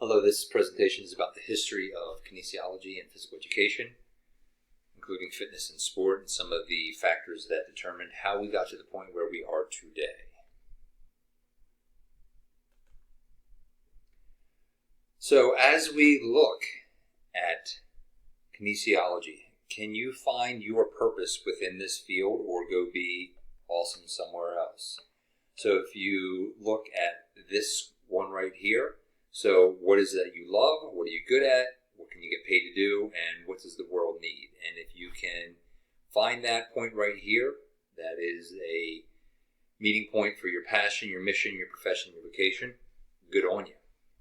Hello, this presentation is about the history of kinesiology and physical education, including fitness and sport, and some of the factors that determined how we got to the point where we are today. So as we look at kinesiology, can you find your purpose within this field or go be awesome somewhere else? So if you look at this one right here, so what is it that you love? What are you good at? What can you get paid to do? And what does the world need? And if you can find that point right here, that is a meeting point for your passion, your mission, your profession, your vocation, good on you.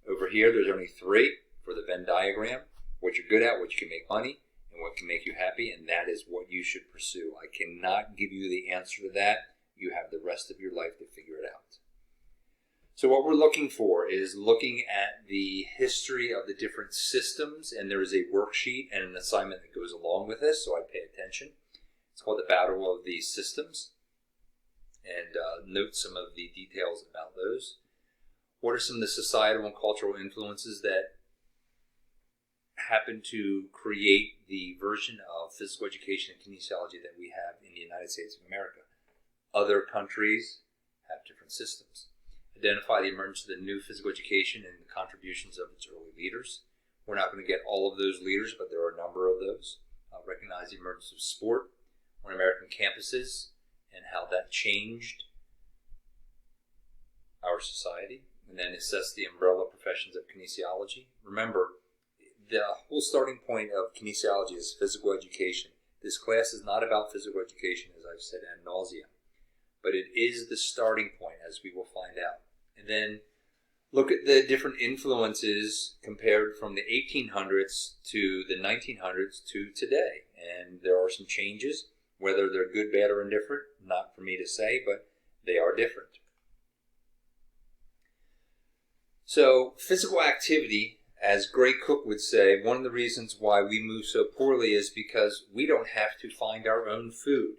Over here, there's only three for the Venn diagram: what you're good at, what you can make money, and what can make you happy, and that is what you should pursue. I cannot give you the answer to that. You have the rest of your life to figure it out. So what we're looking for is looking at the history of the different systems, and there is a worksheet and an assignment that goes along with this, so I'd pay attention. It's called the Battle of the Systems, and note some of the details about those. What are some of the societal and cultural influences that happen to create the version of physical education and kinesiology that we have in the United States of America? Other countries have different systems. Identify the emergence of the new physical education and the contributions of its early leaders. We're not going to get all of those leaders, but there are a number of those. Recognize the emergence of sport on American campuses and how that changed our society. And then assess the umbrella professions of kinesiology. Remember, the whole starting point of kinesiology is physical education. This class is not about physical education, as I've said ad nauseum, but it is the starting point, as we will find out. And then look at the different influences compared from the 1800s to the 1900s to today. And there are some changes, whether they're good, bad, or indifferent, not for me to say, but they are different. So physical activity, as Gray Cook would say, one of the reasons why we move so poorly is because we don't have to find our own food.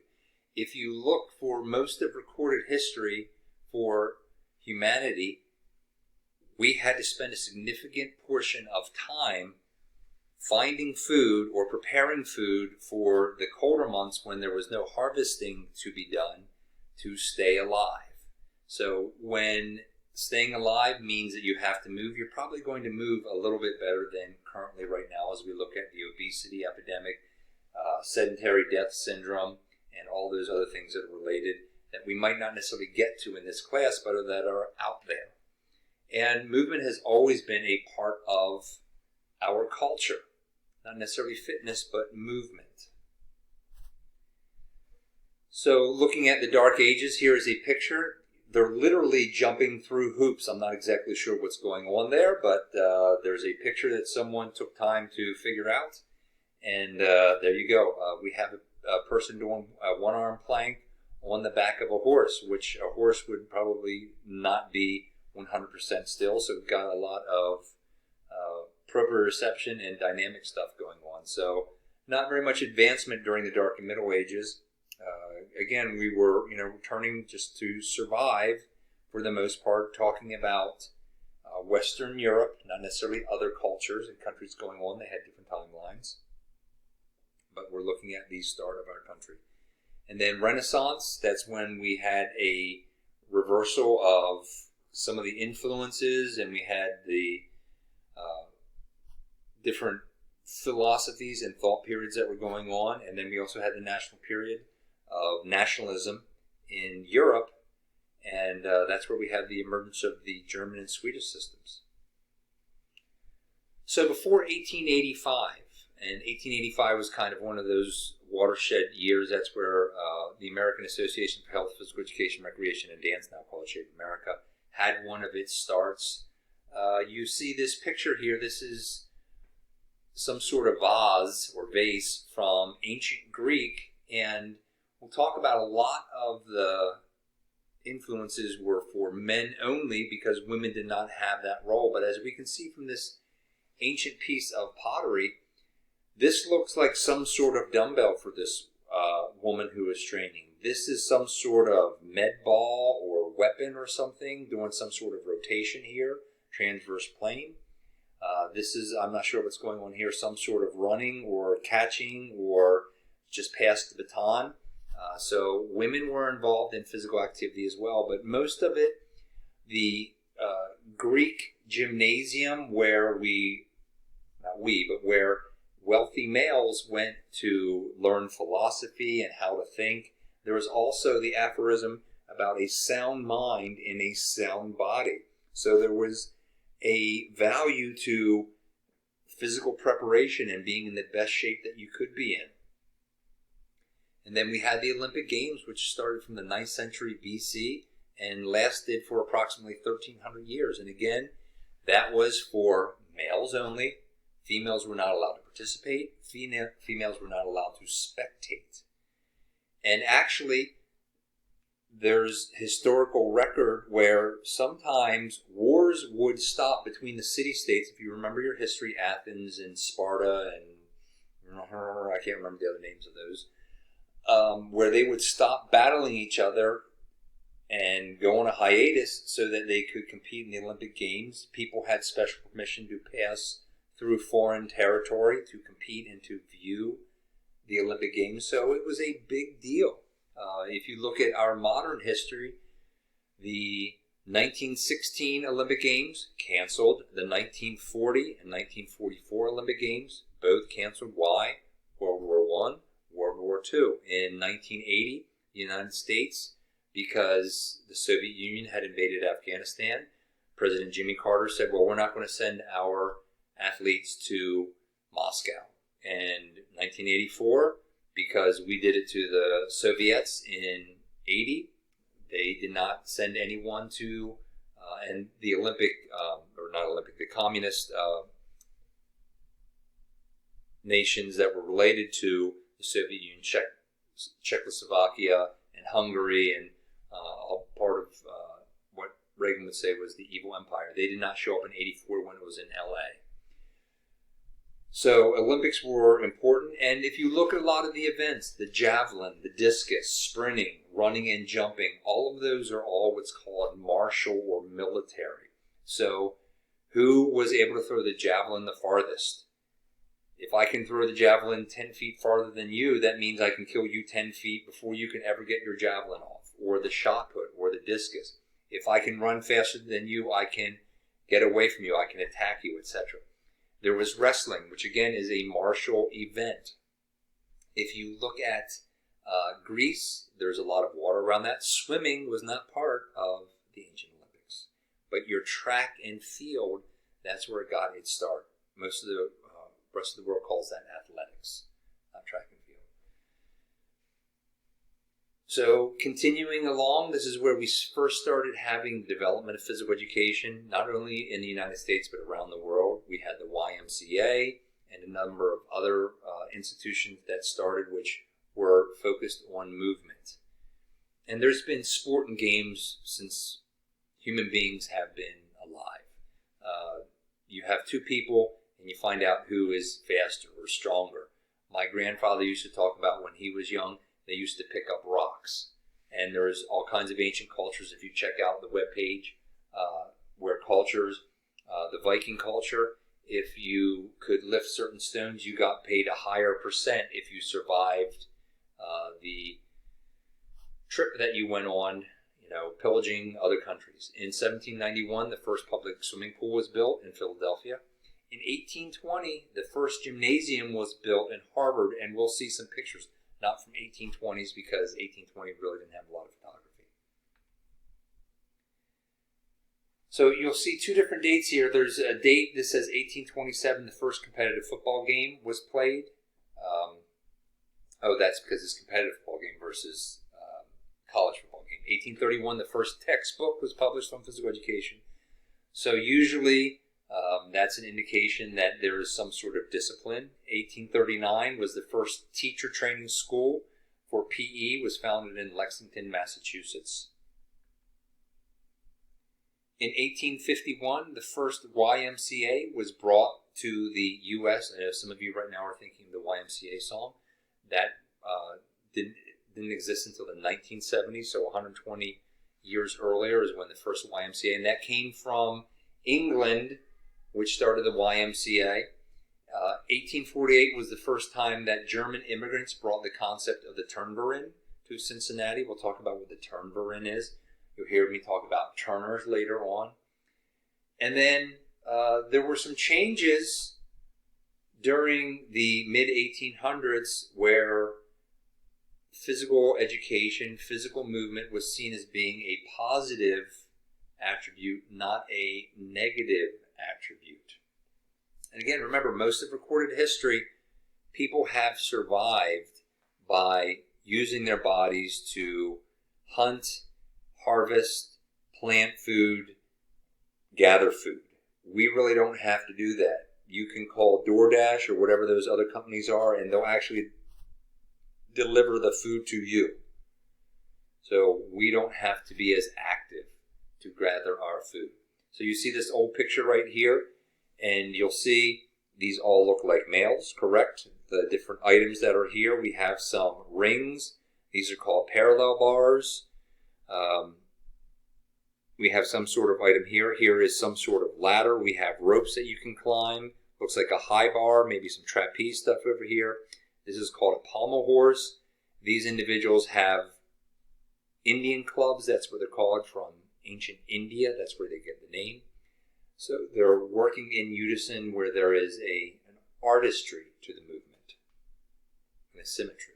If you look for most of recorded history for humanity, we had to spend a significant portion of time finding food or preparing food for the colder months when there was no harvesting to be done to stay alive. So when staying alive means that you have to move, you're probably going to move a little bit better than currently right now as we look at the obesity epidemic, sedentary death syndrome, and all those other things that are related that we might not necessarily get to in this class, but that are out there. And movement has always been a part of our culture. Not necessarily fitness, but movement. So looking at the Dark Ages, here is a picture. They're literally jumping through hoops. I'm not exactly sure what's going on there, but there's a picture that someone took time to figure out. And there you go. We have a person doing a one-arm plank on the back of a horse, which a horse would probably not be 100% still. So we've got a lot of proprioception and dynamic stuff going on. So not very much advancement during the Dark and Middle Ages. Again, we were, returning just to survive for the most part, talking about Western Europe, not necessarily other cultures and countries going on. They had different timelines. But we're looking at the start of our country. And then Renaissance, that's when we had a reversal of some of the influences, and we had the different philosophies and thought periods that were going on. And then we also had the national period of nationalism in Europe, and that's where we had the emergence of the German and Swedish systems. So before 1885, and 1885 was kind of one of those watershed years. That's where the American Association for Health, Physical Education, Recreation, and Dance, now called Shape America, had one of its starts. You see this picture here. This is some sort of vase from ancient Greek, and we'll talk about a lot of the influences were for men only because women did not have that role. But as we can see from this ancient piece of pottery, this looks like some sort of dumbbell for this woman who is training. This is some sort of med ball or weapon or something, doing some sort of rotation here, transverse plane. This is, I'm not sure what's going on here, some sort of running or catching or just pass the baton. So women were involved in physical activity as well, but most of it, the Greek gymnasium where where wealthy males went to learn philosophy and how to think. There was also the aphorism about a sound mind in a sound body. So there was a value to physical preparation and being in the best shape that you could be in. And then we had the Olympic Games, which started from the 9th century BC and lasted for approximately 1,300 years. And again, that was for males only. Females were not allowed to participate. Females were not allowed to spectate. And actually, there's historical record where sometimes wars would stop between the city-states. If you remember your history, Athens and Sparta and I can't remember the other names of those, where they would stop battling each other and go on a hiatus so that they could compete in the Olympic Games. People had special permission to pass through foreign territory to compete and to view the Olympic Games. So it was a big deal. If you look at our modern history, the 1916 Olympic Games canceled. The 1940 and 1944 Olympic Games both canceled. Why? World War I, World War II. In 1980, the United States, because the Soviet Union had invaded Afghanistan, President Jimmy Carter said, well, we're not going to send our athletes to Moscow. And 1984, because we did it to the Soviets in 80, they did not send anyone to, and the Olympic, or not Olympic, the communist nations that were related to the Soviet Union, Czechoslovakia and Hungary, and all part of what Reagan would say was the evil empire. They did not show up in 84 when it was in LA. So Olympics were important, and if you look at a lot of the events, the javelin, the discus, sprinting, running and jumping, all of those are all what's called martial or military. So who was able to throw the javelin the farthest? If I can throw the javelin 10 feet farther than you, that means I can kill you 10 feet before you can ever get your javelin off, or the shot put, or the discus. If I can run faster than you, I can get away from you, I can attack you, etc. There was wrestling, which again is a martial event. If you look at Greece, there's a lot of water around that. Swimming was not part of the ancient Olympics. But your track and field, that's where it got its start. Most of the rest of the world calls that athletics, not track and field. So continuing along, this is where we first started having the development of physical education, not only in the United States, but around the world. We had the YMCA and a number of other institutions that started, which were focused on movement. And there's been sport and games since human beings have been alive. You have two people and you find out who is faster or stronger. My grandfather used to talk about when he was young, they used to pick up rocks. And there's all kinds of ancient cultures. If you check out the webpage, where cultures, the Viking culture, if you could lift certain stones, you got paid a higher percent if you survived the trip that you went on, pillaging other countries. In 1791, the first public swimming pool was built in Philadelphia. In 1820, the first gymnasium was built in Harvard, and we'll see some pictures, not from 1820s, because 1820 really didn't have a lot of photography. So you'll see two different dates here. There's a date that says 1827, the first competitive football game was played. That's because it's competitive football game versus college football game. 1831, the first textbook was published on physical education. So usually that's an indication that there is some sort of discipline. 1839 was the first teacher training school for PE, was founded in Lexington, Massachusetts. In 1851, the first YMCA was brought to the U.S. I know some of you right now are thinking the YMCA song. That didn't exist until the 1970s, so 120 years earlier is when the first YMCA, and that came from England, which started the YMCA. 1848 was the first time that German immigrants brought the concept of the Turnverein to Cincinnati. We'll talk about what the Turnverein is. You'll hear me talk about Turners later on. And then there were some changes during the mid-1800s where physical education, physical movement was seen as being a positive attribute, not a negative attribute. And again, remember, most of recorded history, people have survived by using their bodies to hunt, harvest, plant food, gather food. We really don't have to do that. You can call DoorDash or whatever those other companies are, and they'll actually deliver the food to you. So we don't have to be as active to gather our food. So you see this old picture right here, and you'll see these all look like males, correct? The different items that are here, we have some rings. These are called parallel bars. We have some sort of item here. Here is some sort of ladder. We have ropes that you can climb. Looks like a high bar, maybe some trapeze stuff over here. This is called a pommel horse. These individuals have Indian clubs. That's what they're called, from ancient India. That's where they get the name. So they're working in unison where there is an artistry to the movement and a symmetry.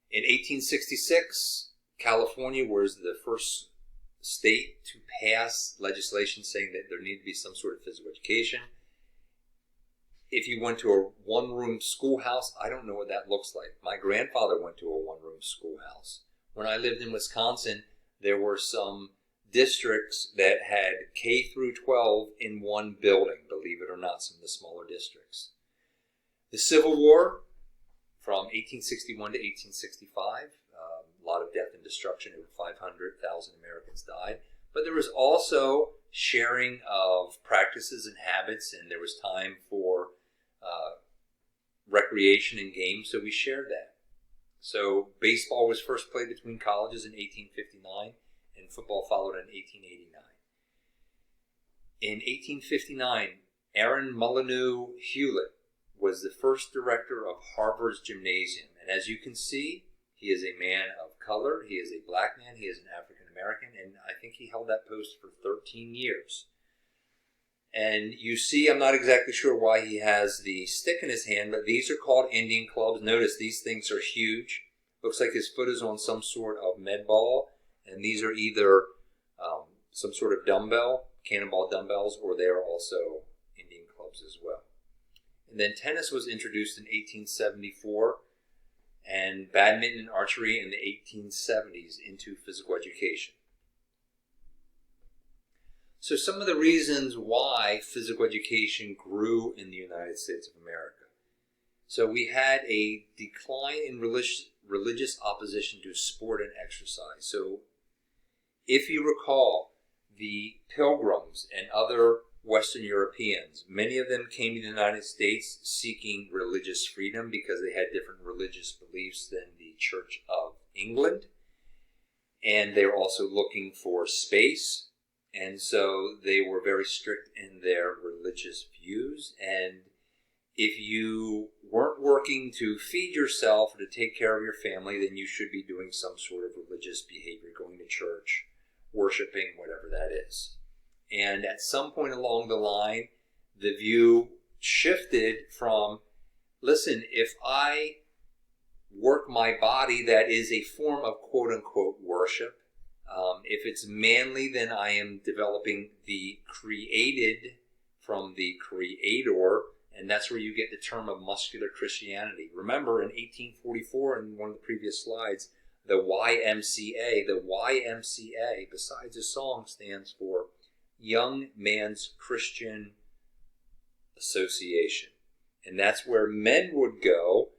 In 1866, California was the first state to pass legislation saying that there needed to be some sort of physical education. If you went to a one-room schoolhouse, I don't know what that looks like. My grandfather went to a one-room schoolhouse. When I lived in Wisconsin, there were some districts that had K through 12 in one building, believe it or not, some of the smaller districts. The Civil War from 1861 to 1865, a lot of death and destruction. Over 500,000 Americans died. But there was also sharing of practices and habits, and there was time for recreation and games, so we shared that. So baseball was first played between colleges in 1859, and football followed in 1889. In 1859, Aaron Molyneux Hewlett was the first director of Harvard's gymnasium. And as you can see, he is a man of color, he is a black man, he is an African American, and I think he held that post for 13 years. And you see, I'm not exactly sure why he has the stick in his hand, but these are called Indian clubs. Notice these things are huge. Looks like his foot is on some sort of med ball, and these are either some sort of dumbbell, cannonball dumbbells, or they are also Indian clubs as well. And then tennis was introduced in 1874, and badminton and archery in the 1870s into physical education. So some of the reasons why physical education grew in the United States of America. So we had a decline in religious opposition to sport and exercise. So if you recall, the Pilgrims and other Western Europeans, many of them came to the United States seeking religious freedom because they had different religious beliefs than the Church of England. And they were also looking for space. And so they were very strict in their religious views. And if you weren't working to feed yourself or to take care of your family, then you should be doing some sort of religious behavior, going to church, worshiping, whatever that is. And at some point along the line, the view shifted from, listen, if I work my body, that is a form of quote-unquote worship. If it's manly, then I am developing the created from the creator, and that's where you get the term of muscular Christianity. Remember, in 1844, in one of the previous slides, the YMCA, besides a song, stands for Young Man's Christian Association. And that's where men would go,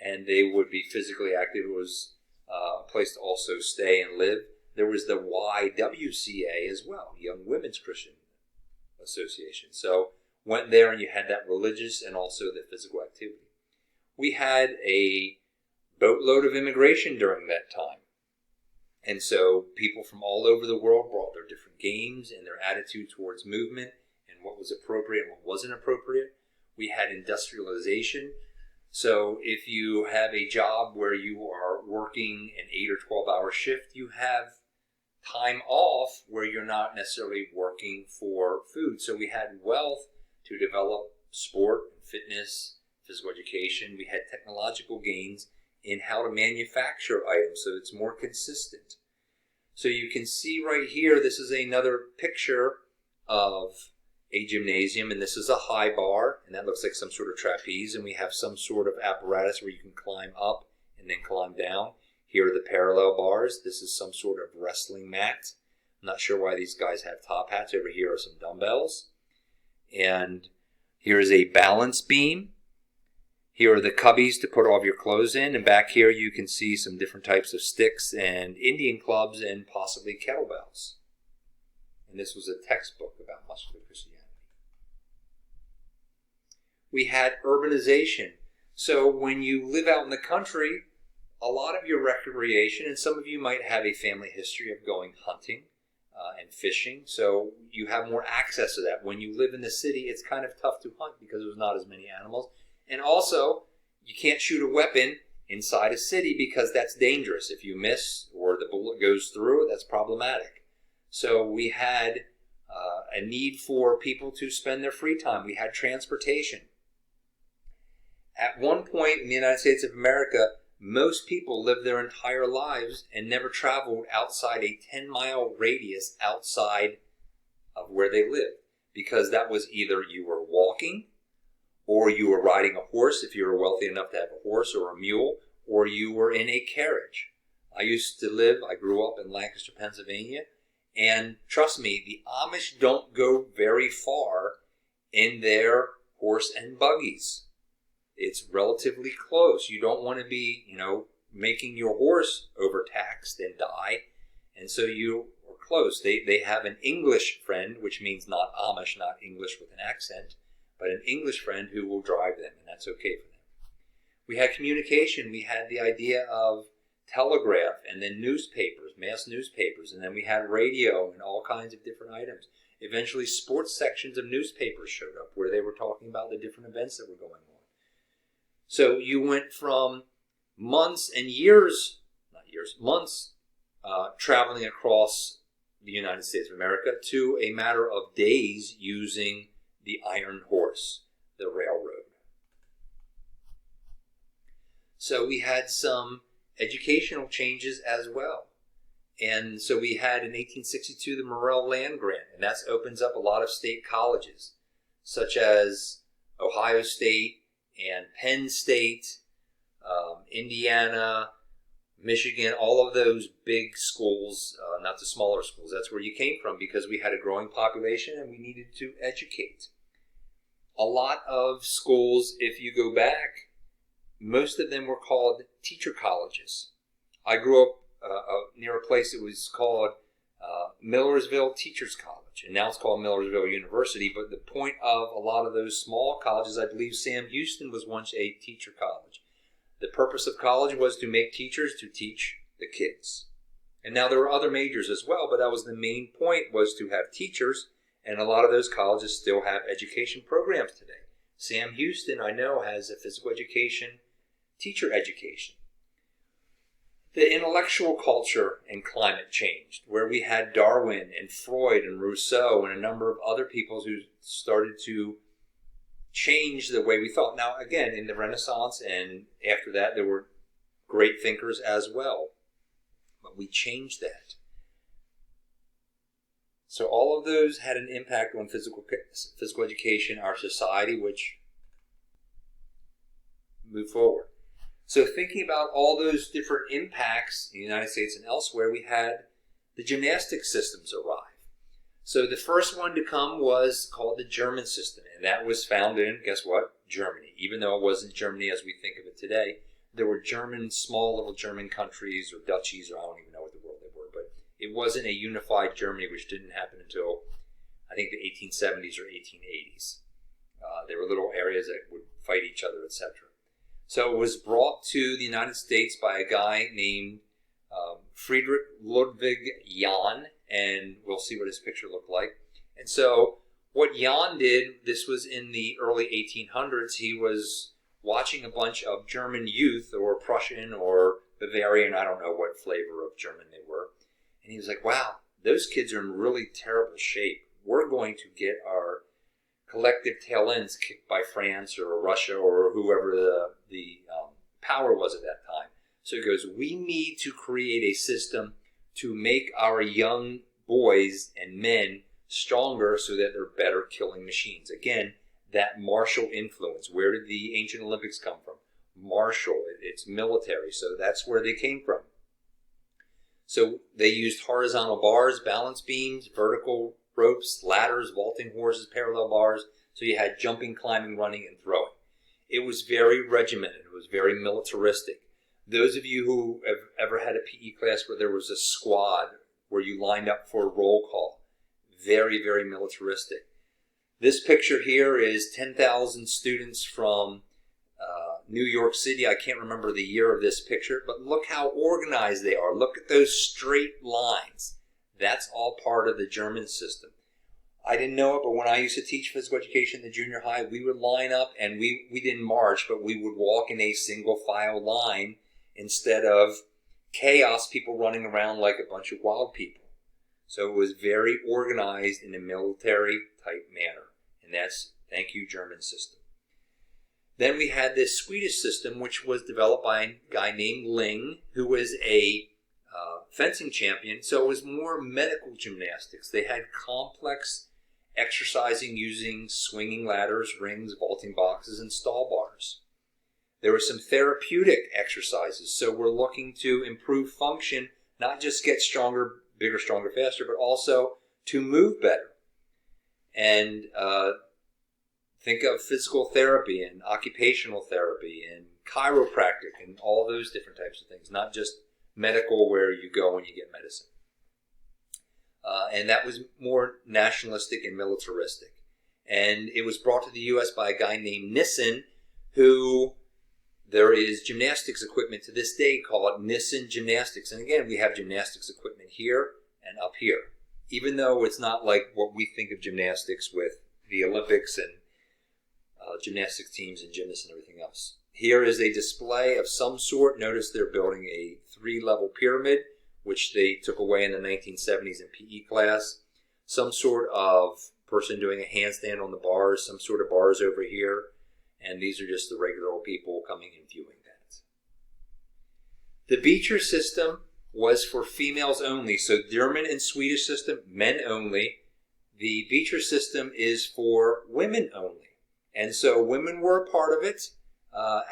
and they would be physically active. It was a place to also stay and live. There was the YWCA as well, Young Women's Christian Association. So went there, and you had that religious and also the physical activity. We had a boatload of immigration during that time. And so people from all over the world brought their different games and their attitude towards movement what was appropriate and what wasn't appropriate. We had industrialization. So if you have a job where you are working an 8 or 12-hour shift, you have time off where you're not necessarily working for food. So we had wealth to develop sport, fitness, physical education. We had technological gains in how to manufacture items so it's more consistent. So you can see right here, this is another picture of a gymnasium, and this is a high bar, and that looks like some sort of trapeze, and we have some sort of apparatus where you can climb up and then climb down. Here are the parallel bars. This is some sort of wrestling mat. I'm not sure why these guys have top hats. Over here are some dumbbells. And here is a balance beam. Here are the cubbies to put all of your clothes in. And back here you can see some different types of sticks and Indian clubs and possibly kettlebells. And this was a textbook about muscular Christianity. We had urbanization. So when you live out in the country, a lot of your recreation, and some of you might have a family history of going hunting and fishing, so you have more access to that. When you live in the city, it's kind of tough to hunt because there's not as many animals. And also, you can't shoot a weapon inside a city because that's dangerous. If you miss or the bullet goes through, that's problematic. So we had a need for people to spend their free time. We had transportation. At one point in the United States of America, most people lived their entire lives and never traveled outside a 10-mile radius outside of where they lived, because that was either you were walking, or you were riding a horse if you were wealthy enough to have a horse or a mule, or you were in a carriage. I grew up in Lancaster, Pennsylvania, and trust me, the Amish don't go very far in their horse and buggies. It's relatively close. You don't want to be, making your horse overtaxed and die, and so you are close. They have an English friend, which means not Amish, not English with an accent, but an English friend who will drive them, and that's okay for them. We had communication. We had the idea of telegraph, and then newspapers, mass newspapers, and then we had radio and all kinds of different items. Eventually, sports sections of newspapers showed up where they were talking about the different events that were going on. So you went from months and months traveling across the United States of America to a matter of days using the iron horse, the railroad. So we had some educational changes as well. And so we had in 1862 the Morrill Land Grant, and that opens up a lot of state colleges, such as Ohio State and Penn State, Indiana, Michigan, all of those big schools, not the smaller schools. That's where you came from because we had a growing population and we needed to educate. A lot of schools, if you go back, most of them were called teacher colleges. I grew up near a place that was called Millersville Teachers College, and now it's called Millersville University. But the point of a lot of those small colleges, I believe Sam Houston was once a teacher college. The purpose of college was to make teachers to teach the kids. And now there were other majors as well, but that was the main point, was to have teachers, and a lot of those colleges still have education programs today. Sam Houston, I know, has a physical education, teacher education. The intellectual culture and climate changed, where we had Darwin and Freud and Rousseau and a number of other people who started to change the way we thought. Now, again, in the Renaissance and after that, there were great thinkers as well. But we changed that. So all of those had an impact on physical education, our society, which moved forward. So thinking about all those different impacts in the United States and elsewhere, we had the gymnastic systems arrive. So the first one to come was called the German system, and that was founded in, guess what, Germany. Even though it wasn't Germany as we think of it today, there were small little German countries or duchies, or I don't even know what the world they were, but it wasn't a unified Germany, which didn't happen until, I think, the 1870s or 1880s. There were little areas that would fight each other, etc. So it was brought to the United States by a guy named Friedrich Ludwig Jahn, and we'll see what his picture looked like. And so What Jan did, this was in the early 1800s, he was watching a bunch of German youth, or Prussian or Bavarian, I don't know what flavor of German they were, and he was like, wow, those kids are in really terrible shape. We're going to get our collective tail ends kicked by France or Russia or whoever the power was at that time. So he goes, we need to create a system to make our young boys and men stronger so that they're better killing machines. Again, that martial influence. Where did the ancient Olympics come from? Martial. It's military, so that's where they came from. So they used horizontal bars, balance beams, vertical ropes, ladders, vaulting horses, parallel bars. So you had jumping, climbing, running, and throwing. It was very regimented. It was very militaristic. Those of you who have ever had a PE class where there was a squad where you lined up for a roll call, very, very militaristic. This picture here is 10,000 students from New York City. I can't remember the year of this picture, but look how organized they are. Look at those straight lines. That's all part of the German system. I didn't know it, but when I used to teach physical education in the junior high, we would line up, and we didn't march, but we would walk in a single file line instead of chaos, people running around like a bunch of wild people. So it was very organized in a military type manner. And that's, thank you, German system. Then we had this Swedish system, which was developed by a guy named Ling, who was a fencing champion. So it was more medical gymnastics. They had complex exercising using swinging ladders, rings, vaulting boxes, and stall bars. There were some therapeutic exercises. So we're looking to improve function, not just get stronger, bigger, stronger, faster, but also to move better. And think of physical therapy and occupational therapy and chiropractic and all those different types of things, not just medical where you go and you get medicine. And that was more nationalistic and militaristic. And it was brought to the U.S. by a guy named Nissen, who there is gymnastics equipment to this day called Nissen Gymnastics. And again, we have gymnastics equipment here and up here, even though it's not like what we think of gymnastics with the Olympics and gymnastics teams and gymnasts and everything else. Here is a display of some sort. Notice they're building a 3-level pyramid, which they took away in the 1970s in PE class. Some sort of person doing a handstand on the bars, some sort of bars over here. And these are just the regular old people coming and viewing that. The Beecher system was for females only. So German and Swedish system, men only. The Beecher system is for women only. And so women were a part of it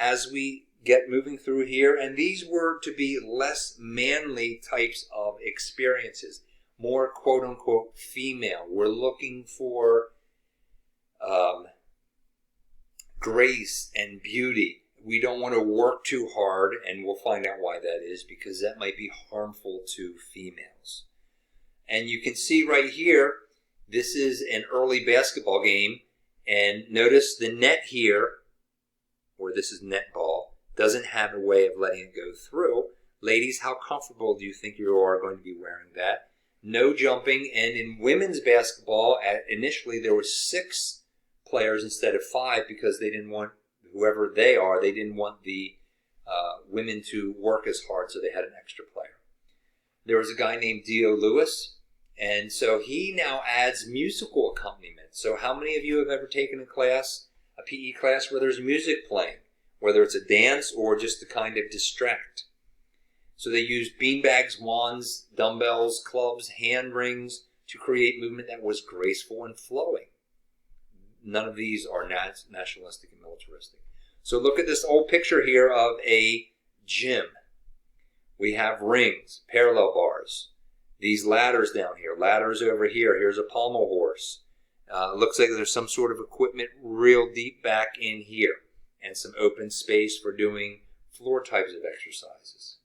as we get moving through here. And these were to be less manly types of experiences. More quote-unquote female. We're looking for grace and beauty. We don't want to work too hard, and we'll find out why that is, because that might be harmful to females. And you can see right here, this is an early basketball game, and notice the net here, or this is netball, doesn't have a way of letting it go through. Ladies, how comfortable do you think you are going to be wearing that? No jumping, and in women's basketball, initially there were 6 players instead of 5 because they didn't want, whoever they are, they didn't want the women to work as hard, so they had an extra player. There was a guy named Dio Lewis, and so he now adds musical accompaniment. So how many of you have ever taken a class, a PE class, where there's music playing, whether it's a dance or just to kind of distract? So they used beanbags, wands, dumbbells, clubs, hand rings to create movement that was graceful and flowing. None of these are nationalistic and militaristic. So look at this old picture here of a gym. We have rings, parallel bars, these ladders down here, ladders over here. Here's a pommel horse. Looks like there's some sort of equipment real deep back in here and some open space for doing floor types of exercises.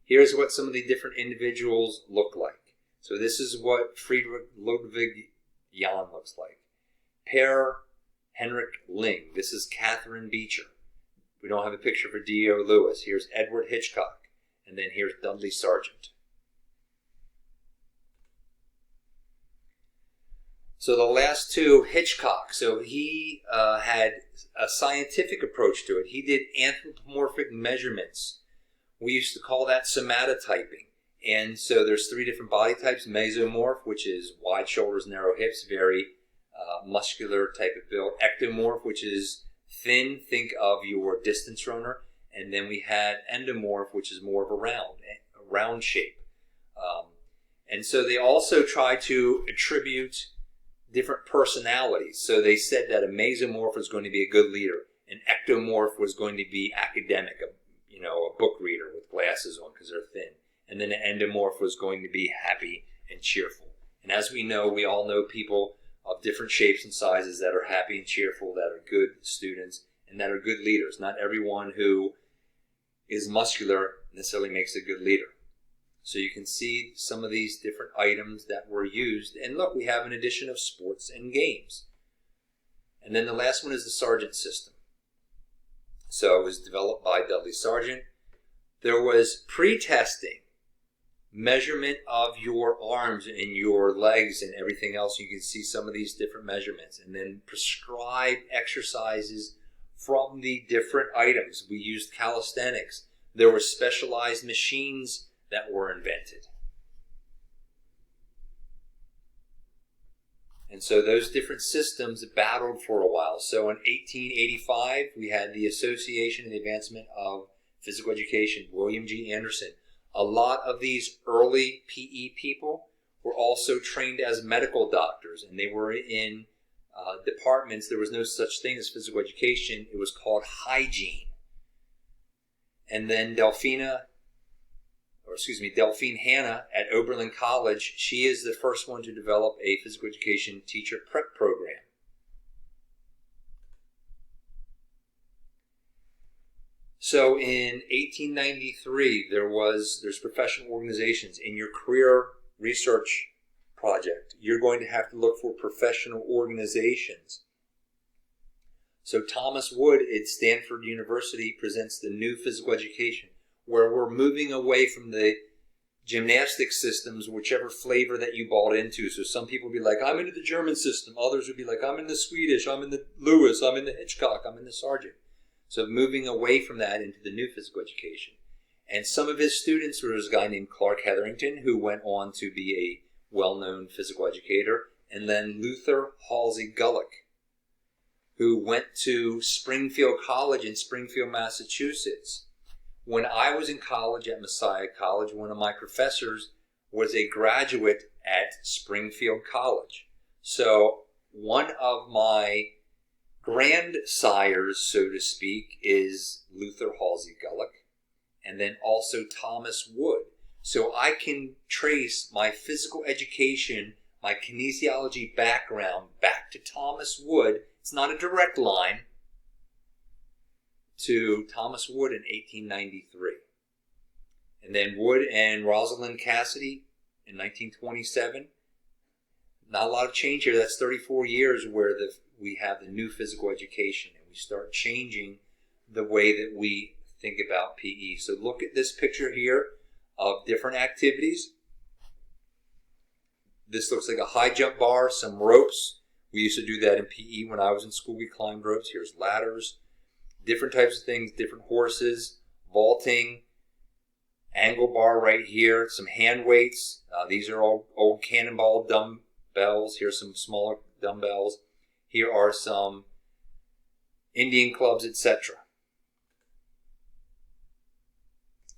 Here's what some of the different individuals look like. So this is what Friedrich Ludwig Jahn looks like. Per Henrik Ling. This is Catherine Beecher. We don't have a picture for Dio Lewis. Here's Edward Hitchcock. And then here's Dudley Sargent. So the last two, Hitchcock. So he had a scientific approach to it. He did anthropomorphic measurements. We used to call that somatotyping. And so there's three different body types. Mesomorph, which is wide shoulders, narrow hips, very muscular type of build. Ectomorph, which is thin, think of your distance runner. And then we had endomorph, which is more of a round shape. And so they also try to attribute different personalities. So they said that a mesomorph was going to be a good leader. An ectomorph was going to be academic, a book reader with glasses on because they're thin. And then an endomorph was going to be happy and cheerful. And as we know, we all know people of different shapes and sizes that are happy and cheerful, that are good students, and that are good leaders. Not everyone who is muscular necessarily makes a good leader. So you can see some of these different items that were used. And look, we have an addition of sports and games. And then the last one is the Sargent system. So it was developed by Dudley Sargent. There was pre-testing, measurement of your arms and your legs and everything else. You can see some of these different measurements. And then prescribed exercises from the different items. We used calisthenics. There were specialized machines that were invented. And so those different systems battled for a while. So in 1885, we had the Association and the Advancement of Physical Education, William G. Anderson. A lot of these early PE people were also trained as medical doctors, and they were in departments. There was no such thing as physical education. It was called hygiene. And then Delphine Hanna at Oberlin College, she is the first one to develop a physical education teacher prep program. So in 1893, there's professional organizations. In your career research project, you're going to have to look for professional organizations. So Thomas Wood at Stanford University presents the new physical education, where we're moving away from the gymnastic systems, whichever flavor that you bought into. So some people would be like, I'm into the German system. Others would be like, I'm in the Swedish, I'm in the Lewis, I'm in the Hitchcock, I'm in the Sargent. So moving away from that into the new physical education. And some of his students were a guy named Clark Hetherington, who went on to be a well-known physical educator, and then Luther Halsey Gulick, who went to Springfield College in Springfield, Massachusetts. When I was in college at Messiah College, one of my professors was a graduate at Springfield College. So one of my grandsires, so to speak, is Luther Halsey Gulick, and then also Thomas Wood. So I can trace my physical education, my kinesiology background back to Thomas Wood. It's not a direct line, to Thomas Wood in 1893. And then Wood and Rosalind Cassidy in 1927. Not a lot of change here. That's 34 years where we have the new physical education, and we start changing the way that we think about PE. So look at this picture here of different activities. This looks like a high jump bar, some ropes. We used to do that in PE when I was in school. We climbed ropes. Here's ladders. Different types of things, different horses, vaulting, angle bar right here, some hand weights. These are all old cannonball dumbbells. Here's some smaller dumbbells. Here are some Indian clubs, etc.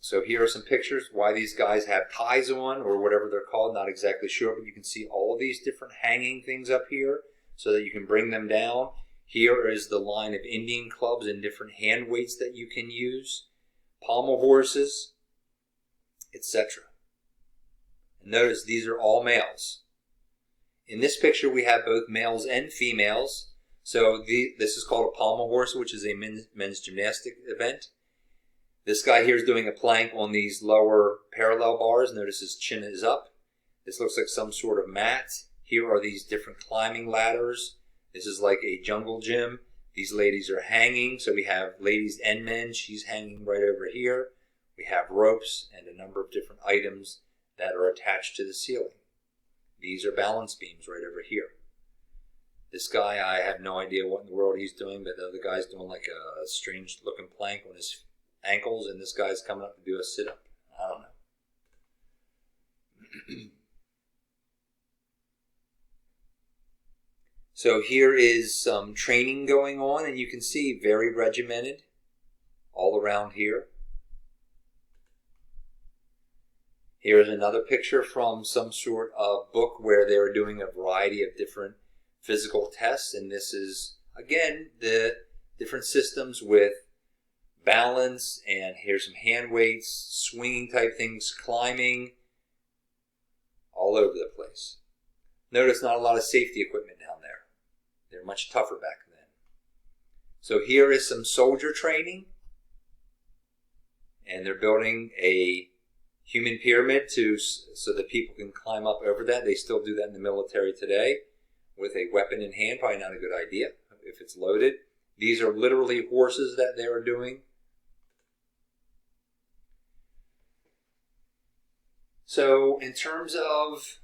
So here are some pictures why these guys have ties on or whatever they're called. Not exactly sure, but you can see all of these different hanging things up here so that you can bring them down. Here is the line of Indian clubs and different hand weights that you can use, pommel horses, etc. And notice these are all males. In this picture we have both males and females. So this is called a pommel horse, which is a men's gymnastic event. This guy here is doing a plank on these lower parallel bars. Notice his chin is up. This looks like some sort of mat. Here are these different climbing ladders. This is like a jungle gym. These ladies are hanging. So we have ladies and men. She's hanging right over here. We have ropes and a number of different items that are attached to the ceiling. These are balance beams right over here. This guy, I have no idea what in the world he's doing, but the other guy's doing like a strange looking plank on his ankles, and this guy's coming up to do a sit-up. I don't know. So here is some training going on, and you can see very regimented all around here. Here's another picture from some sort of book where they were doing a variety of different physical tests, and this is, again, the different systems with balance, and here's some hand weights, swinging type things, climbing, all over the place. Notice not a lot of safety equipment down there. They're much tougher back then. So here is some soldier training, and they're building a human pyramid so that people can climb up over that. They still do that in the military today with a weapon in hand. Probably not a good idea if it's loaded. These are literally horses that they are doing. So in terms of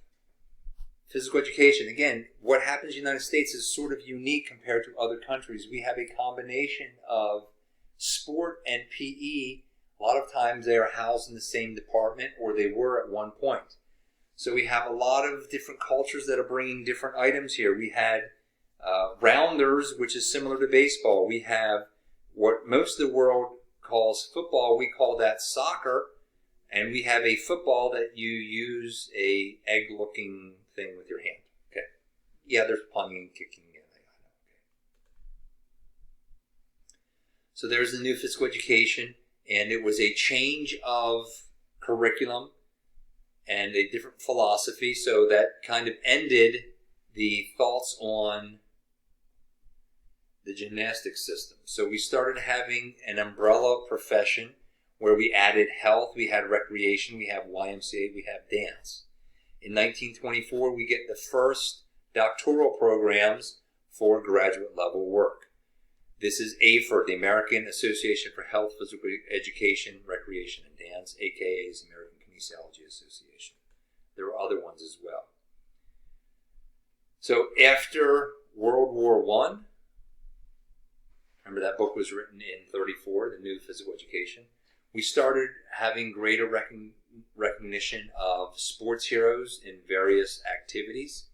physical education, again, what happens in the United States is sort of unique compared to other countries. We have a combination of sport and PE. A lot of times they are housed in the same department, or they were at one point. So we have a lot of different cultures that are bringing different items here. We had rounders, which is similar to baseball. We have what most of the world calls football. We call that soccer. And we have a football that you use a egg-looking thing with your hand. Okay. Yeah, there's punting and kicking. Yeah, I know. Okay. So there's the new physical education, and it was a change of curriculum and a different philosophy. So that kind of ended the thoughts on the gymnastics system. So we started having an umbrella profession where we added health, we had recreation, we have YMCA, we have dance. In 1924, we get the first doctoral programs for graduate level work. This is AFER, the American Association for Health, Physical Education, Recreation, and Dance, aka the American Kinesiology Association. There were other ones as well. So after World War I, remember that book was written in 1934, The New Physical Education, we started having greater recognition of sports heroes in various activities.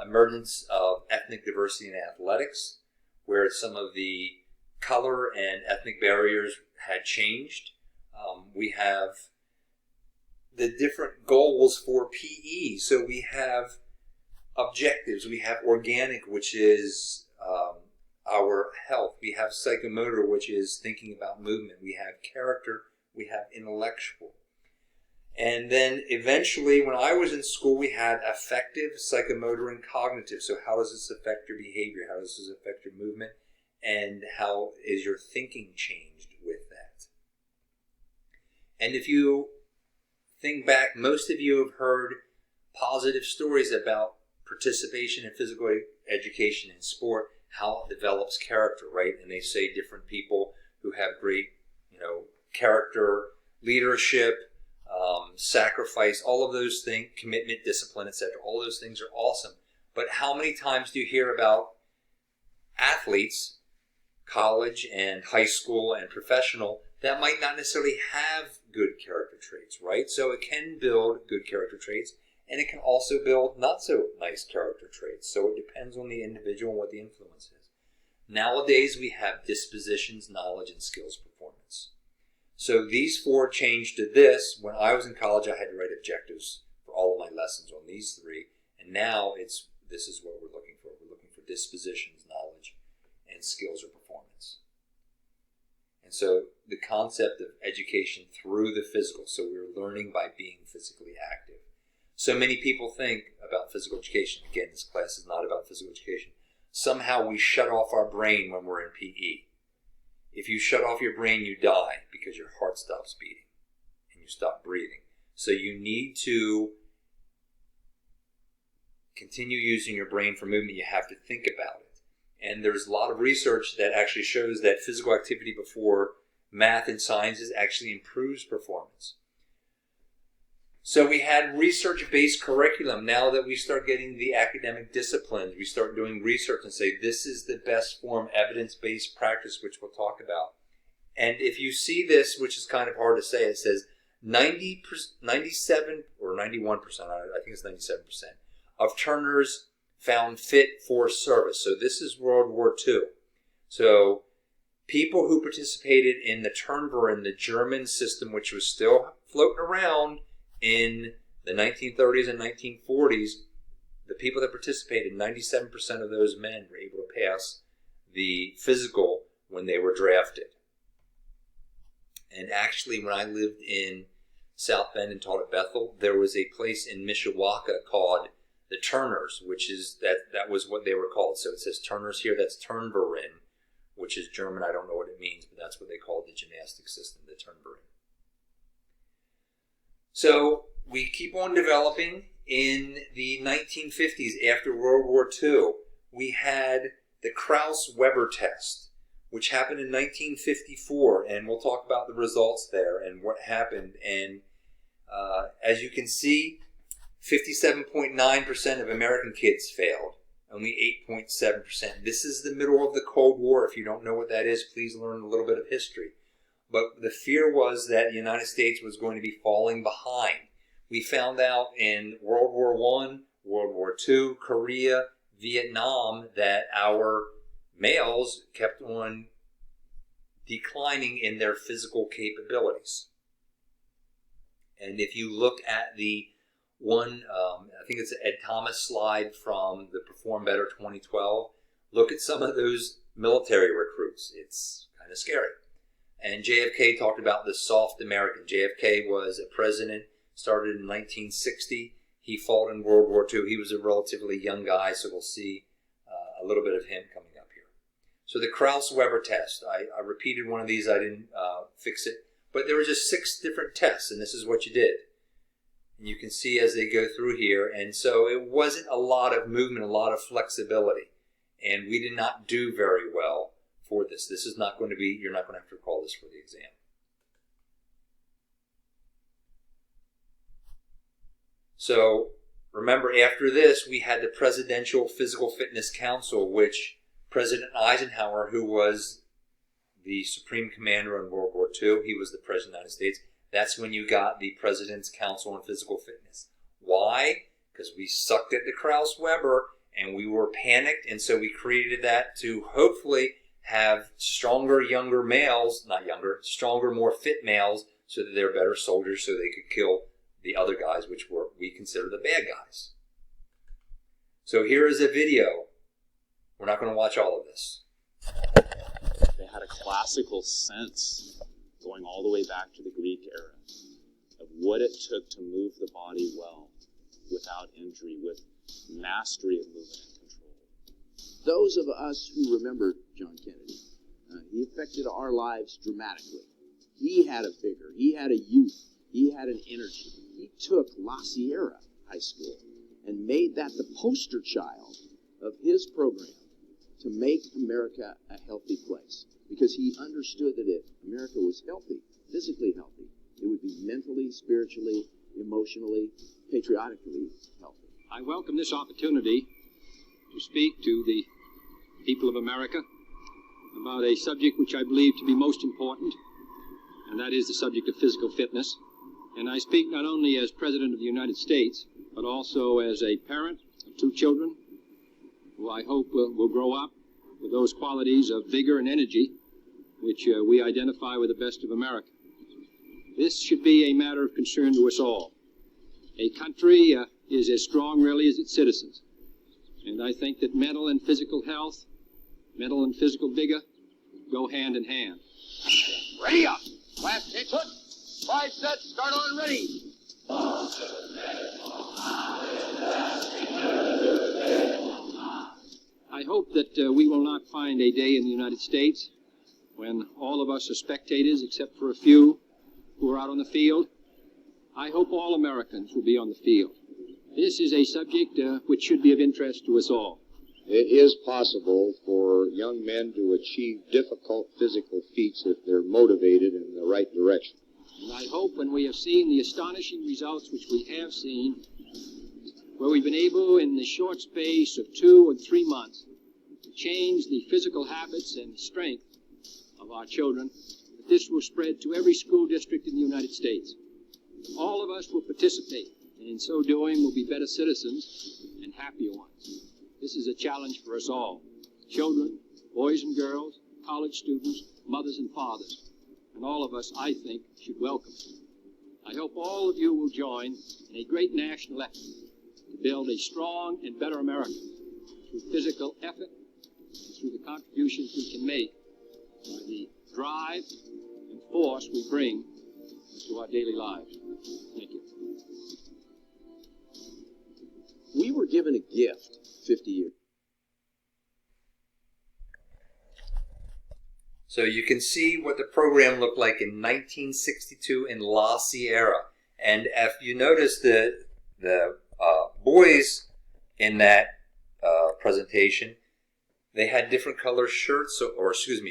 Emergence of ethnic diversity in athletics, where some of the color and ethnic barriers had changed. We have the different goals for PE. So we have objectives. We have organic, which is our health. We have psychomotor, which is thinking about movement. We have character. We have intellectual. And then eventually, when I was in school, we had affective, psychomotor, and cognitive. So how does this affect your behavior? How does this affect your movement? And how is your thinking changed with that? And if you think back, most of you have heard positive stories about participation in physical education in sport, how it develops character, right? And they say different people who have great, character, leadership, sacrifice, all of those things, commitment, discipline, etc. All those things are awesome. But how many times do you hear about athletes, college and high school and professional, that might not necessarily have good character traits, right? So it can build good character traits, and it can also build not so nice character traits. So it depends on the individual and what the influence is. Nowadays, we have dispositions, knowledge, and skills performance. So these four changed to this. When I was in college, I had to write objectives for all of my lessons on these three. And now this is what we're looking for. We're looking for dispositions, knowledge, and skills or performance. And so the concept of education through the physical. So we're learning by being physically active. So many people think about physical education. Again, this class is not about physical education. Somehow we shut off our brain when we're in PE. If you shut off your brain, you die because your heart stops beating and you stop breathing. So you need to continue using your brain for movement. You have to think about it. And there's a lot of research that actually shows that physical activity before math and sciences actually improves performance. So we had research-based curriculum. Now that we start getting the academic disciplines, we start doing research and say this is the best form, evidence-based practice, which we'll talk about. And if you see this, which is kind of hard to say, it says 97 or 91%, I think it's 97%, of turners found fit for service. So this is World War II. So people who participated in the Turnverein, the German system, which was still floating around in the 1930s and 1940s, the people that participated, 97% of those men were able to pass the physical when they were drafted. And actually, when I lived in South Bend and taught at Bethel, there was a place in Mishawaka called the Turners, which is, that was what they were called. So it says Turners here, that's Turnverein, which is German. I don't know what it means, but that's what they called the gymnastic system, the Turnverein. So we keep on developing. In the 1950s, after World War II, we had the Krauss-Weber test, which happened in 1954, and we'll talk about the results there and what happened. And as you can see, 57.9% of American kids failed, only 8.7%. This is the middle of the Cold War. If you don't know what that is, please learn a little bit of history. But the fear was that the United States was going to be falling behind. We found out in World War I, World War II, Korea, Vietnam, that our males kept on declining in their physical capabilities. And if you look at the one, I think it's an Ed Thomas slide from the Perform Better 2012, look at some of those military recruits. It's kind of scary. And JFK talked about the soft American. JFK was a president, started in 1960. He fought in World War II. He was a relatively young guy, so we'll see a little bit of him coming up here. So the Krauss-Weber test, I repeated one of these, I didn't fix it, but there were just 6 different tests, and this is what you did. And you can see as they go through here, and so it wasn't a lot of movement, a lot of flexibility, and we did not do very well for this. This is not going to be, you're not going to have to recall this for the exam. So remember, after this, we had the Presidential Physical Fitness Council, which President Eisenhower, who was the Supreme Commander in World War II, he was the President of the United States. That's when you got the President's Council on Physical Fitness. Why? Because we sucked at the Krauss-Weber and we were panicked, and so we created that to hopefully have stronger, younger males, not younger, stronger, more fit males, so that they're better soldiers, so they could kill the other guys, which we consider the bad guys. So here is a video. We're not going to watch all of this. They had a classical sense, going all the way back to the Greek era, of what it took to move the body well, without injury, with mastery of movement and control. Those of us who remember John Kennedy, he affected our lives dramatically. He had a vigor, he had a youth, he had an energy. He took La Sierra High School and made that the poster child of his program to make America a healthy place. Because he understood that if America was healthy, physically healthy, it would be mentally, spiritually, emotionally, patriotically healthy. I welcome this opportunity to speak to the people of America about a subject which I believe to be most important, and that is the subject of physical fitness. And I speak not only as President of the United States, but also as a parent of 2 children who I hope will grow up with those qualities of vigor and energy which we identify with the best of America. This should be a matter of concern to us all. A country is as strong, really, as its citizens. And I think that mental and physical health, mental and physical vigor, go hand in hand. Ready up! Last hit, hook! 5 sets, start on ready! I hope that we will not find a day in the United States when all of us are spectators, except for a few who are out on the field. I hope all Americans will be on the field. This is a subject which should be of interest to us all. It is possible for young men to achieve difficult physical feats if they're motivated in the right direction. And I hope when we have seen the astonishing results which we have seen, where we've been able in the short space of 2 and 3 months to change the physical habits and strength of our children, that this will spread to every school district in the United States. All of us will participate, and in so doing we'll be better citizens and happier ones. This is a challenge for us all, children, boys and girls, college students, mothers and fathers, and all of us, I think, should welcome it. I hope all of you will join in a great national effort to build a strong and better America through physical effort and through the contributions we can make by the drive and force we bring to our daily lives. Thank you. We were given a gift 50 years. So you can see what the program looked like in 1962 in La Sierra. And if you notice the boys in that presentation, they had different color shirts,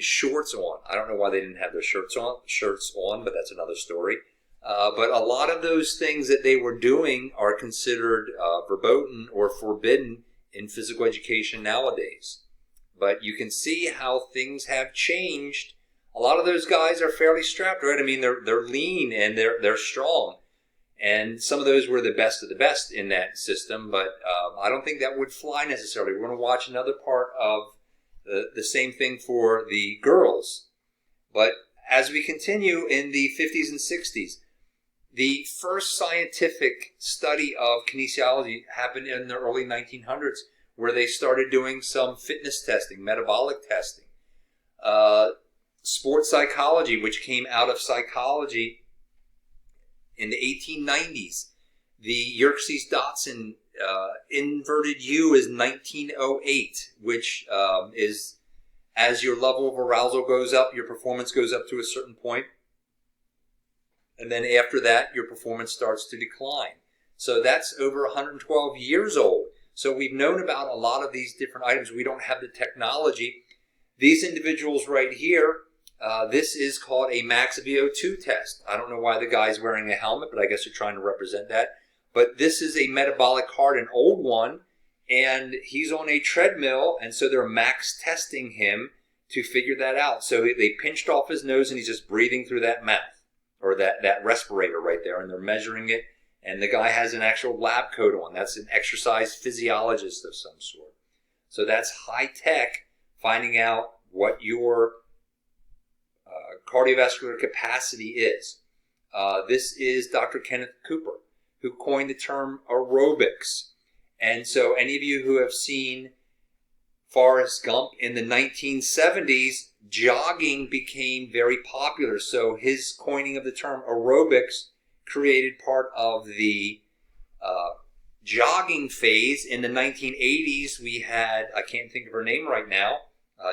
shorts on. I don't know why they didn't have their shirts on, but that's another story. But a lot of those things that they were doing are considered verboten or forbidden in physical education nowadays. But you can see how things have changed. A lot of those guys are fairly strapped, right? I mean, they're lean and they're strong. And some of those were the best of the best in that system, but I don't think that would fly necessarily. We're going to watch another part of the same thing for the girls. But as we continue in the 50s and 60s, the first scientific study of kinesiology happened in the early 1900s, where they started doing some fitness testing, metabolic testing. Sports psychology, which came out of psychology in the 1890s. The Yerkes-Dodson inverted U is 1908, which is as your level of arousal goes up, your performance goes up to a certain point. And then after that, your performance starts to decline. So that's over 112 years old. So we've known about a lot of these different items. We don't have the technology. These individuals right here, this is called a max VO2 test. I don't know why the guy's wearing a helmet, but I guess they're trying to represent that. But this is a metabolic heart, an old one, and he's on a treadmill, and so they're max testing him to figure that out. So they pinched off his nose, and he's just breathing through that mouth, or that respirator right there, and they're measuring it. And the guy has an actual lab coat on. That's an exercise physiologist of some sort. So that's high tech, finding out what your cardiovascular capacity is. This is Dr. Kenneth Cooper, who coined the term aerobics. And so any of you who have seen Forrest Gump in the 1970s, jogging became very popular. So his coining of the term aerobics created part of the jogging phase. In the 1980s, we had, I can't think of her name right now,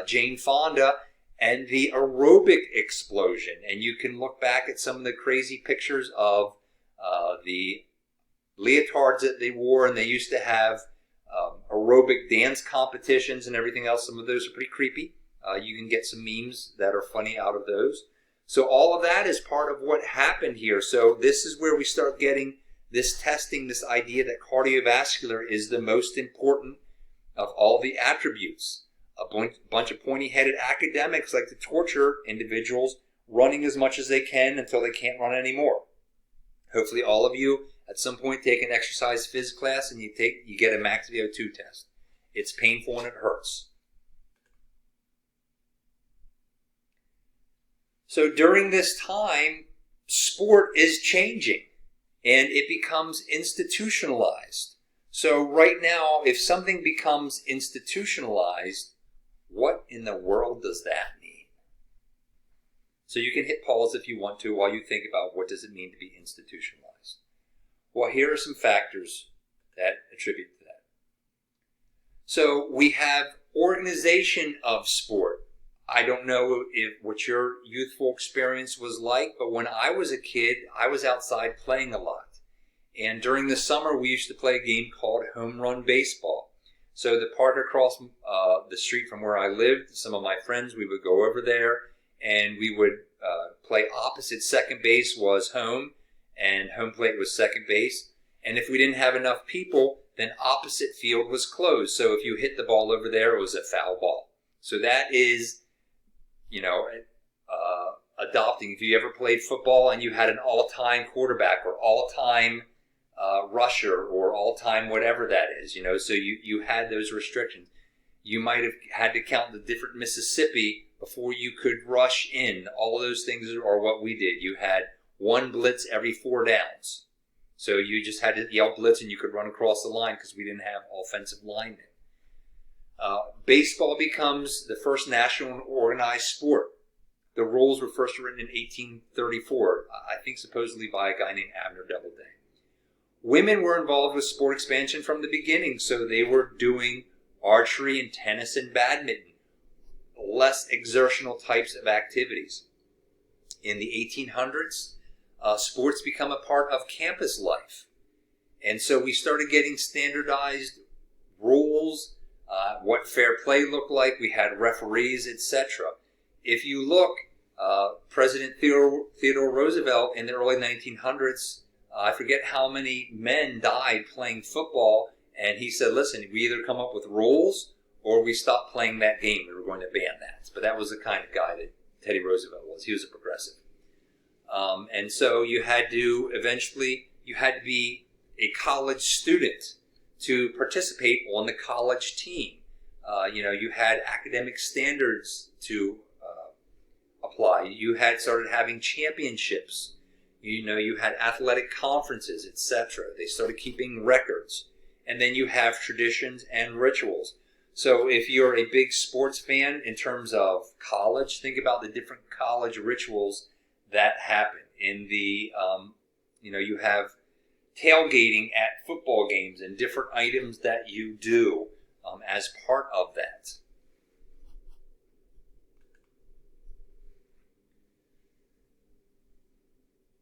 Jane Fonda, and the aerobic explosion. And you can look back at some of the crazy pictures of the leotards that they wore, and they used to have aerobic dance competitions and everything else. Some of those are pretty creepy. You can get some memes that are funny out of those. So all of that is part of what happened here. So this is where we start getting this testing, this idea that cardiovascular is the most important of all the attributes. A bunch of pointy-headed academics like to torture individuals running as much as they can until they can't run anymore. Hopefully all of you at some point take an exercise phys class and you get a max VO2 test. It's painful and it hurts. So during this time, sport is changing and it becomes institutionalized. So right now, if something becomes institutionalized, what in the world does that mean? So you can hit pause if you want to while you think about what does it mean to be institutionalized. Well, here are some factors that attribute to that. So we have organization of sport. I don't know what your youthful experience was like, but when I was a kid, I was outside playing a lot. And during the summer, we used to play a game called home run baseball. So the park across the street from where I lived, some of my friends, we would go over there and we would play opposite second base was home, and home plate was second base. And if we didn't have enough people, then opposite field was closed. So if you hit the ball over there, it was a foul ball. So that is, adopting. If you ever played football and you had an all-time quarterback or all-time rusher or all-time whatever that is, so you had those restrictions. You might have had to count the different Mississippi before you could rush in. All of those things are what we did. You had one blitz every 4 downs. So you just had to yell blitz and you could run across the line because we didn't have offensive linemen. Baseball becomes the first national organized sport. The rules were first written in 1834, I think supposedly by a guy named Abner Doubleday. Women were involved with sport expansion from the beginning, so they were doing archery and tennis and badminton, less exertional types of activities. In the 1800s, sports become a part of campus life. And so we started getting standardized rules, what fair play looked like. We had referees, etc. If you look, President Theodore Roosevelt in the early 1900s, I forget how many men died playing football, and he said, listen, we either come up with rules or we stop playing that game. We were going to ban that. But that was the kind of guy that Teddy Roosevelt was. He was a progressive. And so you had to be a college student to participate on the college team. You had academic standards to apply. You had started having championships. You had athletic conferences, etc. They started keeping records. And then you have traditions and rituals. So if you're a big sports fan in terms of college, think about the different college rituals that happen. In the, you have tailgating at football games and different items that you do as part of that.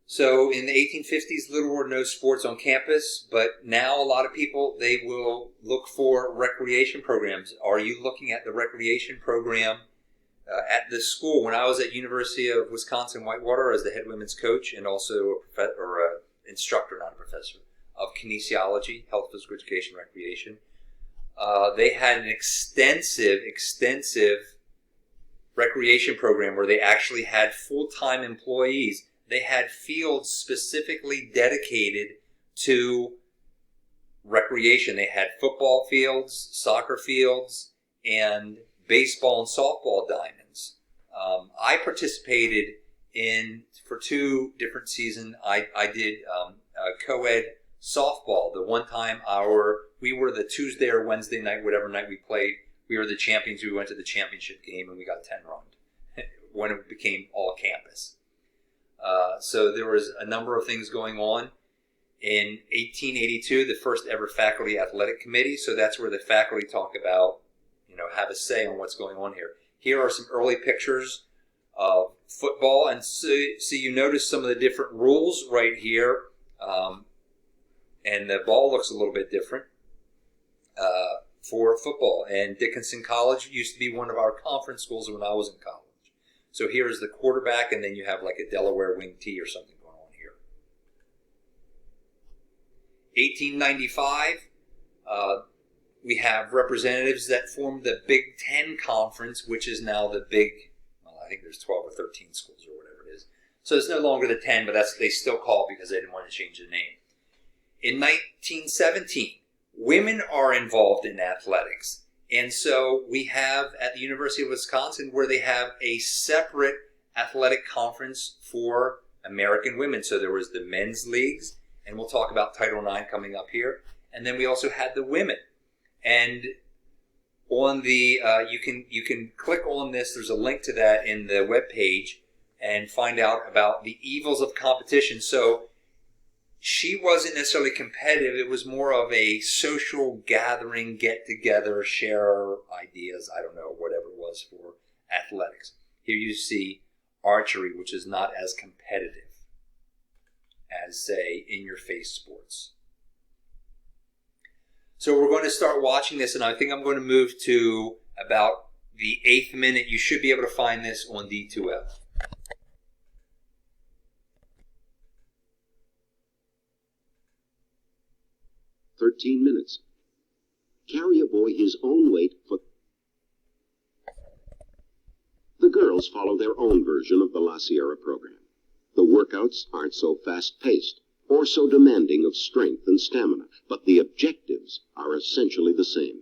So in the 1850s, little or no sports on campus, but now a lot of people, they will look for recreation programs. Are you looking at the recreation program at the school? When I was at University of Wisconsin-Whitewater as the head women's coach and also instructor, not a professor, of kinesiology, health, physical education, recreation, they had an extensive recreation program where they actually had full-time employees. They had fields specifically dedicated to recreation. They had football fields, soccer fields, and baseball and softball diamonds. I participated for 2 different seasons. I did co-ed softball. The one time we were the Tuesday or Wednesday night, whatever night we played, we were the champions. We went to the championship game and we got 10 run when it became all campus. So there was a number of things going on. In 1882, the first ever faculty athletic committee. So that's where the faculty talk about, have a say on what's going on here. Here are some early pictures of football. And so you notice some of the different rules right here. And the ball looks a little bit different for football. And Dickinson College used to be one of our conference schools when I was in college. So here is the quarterback, and then you have like a Delaware wing tee or something going on here. 1895, we have representatives that formed the Big Ten Conference, which is now the I think there's 12 or 13 schools or whatever it is. So it's no longer the 10, but that's what they still call it because they didn't want to change the name. In 1917, women are involved in athletics. And so we have at the University of Wisconsin where they have a separate athletic conference for American women. So there was the men's leagues, and we'll talk about Title IX coming up here. And then we also had the women. And on the you can click on this. There's a link to that in the webpage and find out about the evils of competition. So she wasn't necessarily competitive. It was more of a social gathering, get together, share ideas. I don't know, whatever it was for athletics. Here you see archery, which is not as competitive as, say, in-your-face sports. So we're going to start watching this, and I think I'm going to move to about the 8th minute. You should be able to find this on D2F. 13 minutes. Carry a boy his own weight for... The girls follow their own version of the La Sierra program. The workouts aren't so fast-paced or so demanding of strength and stamina, but the objectives are essentially the same.